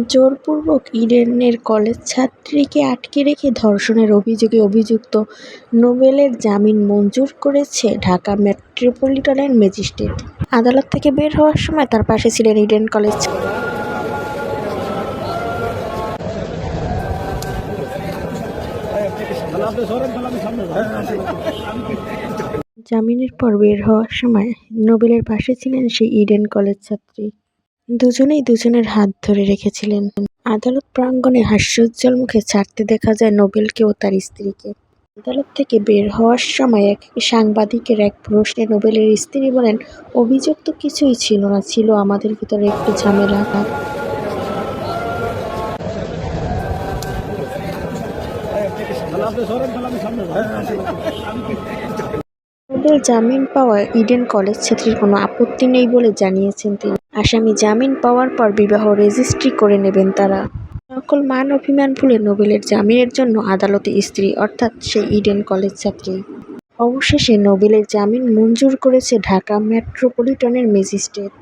জোরপূর্বক ইডেনের কলেজ ছাত্রীকে আটকে রেখে ধর্ষণের অভিযোগে অভিযুক্ত নোবেলের জামিন মঞ্জুর করেছে ঢাকা মেট্রোপলিটনের ম্যাজিস্ট্রেট আদালত থেকে বের হওয়ার সময় তার পাশে ছিলেন ইডেন কলেজ। জামিনের পর বের হওয়ার সময় নোবেলের পাশে ছিলেন সেই ইডেন কলেজ ছাত্রী। দুজনেই দুজনের হাত ধরে রেখেছিলেন। আদালত প্রাঙ্গণে হাস্যোজ্জ্বল মুখে ছাড়তে দেখা যায় নোবেলকে ও তার স্ত্রীকে। আদালত থেকে বের হওয়ার সময় এক সাংবাদিকের এক প্রশ্নে নোবেলের স্ত্রী বলেন, অভিযোগ তো কিছুই ছিল না, ছিল আমাদের ভিতরে একটু ঝামেলা। নোবেল জামিন পাওয়ায় ইডেন কলেজ ছাত্রীর কোনো আপত্তি নেই বলে জানিয়েছেন তিনি। আসামি জামিন পাওয়ার পর বিবাহ রেজিস্ট্রি করে নেবেন তারা। সকল মান অভিমান ভুলে নোবেলের জামিনের জন্য আদালতে স্ত্রী অর্থাৎ সেই ইডেন কলেজ ছাত্রী। অবশেষে নোবেলের জামিন মঞ্জুর করেছে ঢাকা মেট্রোপলিটনের ম্যাজিস্ট্রেট।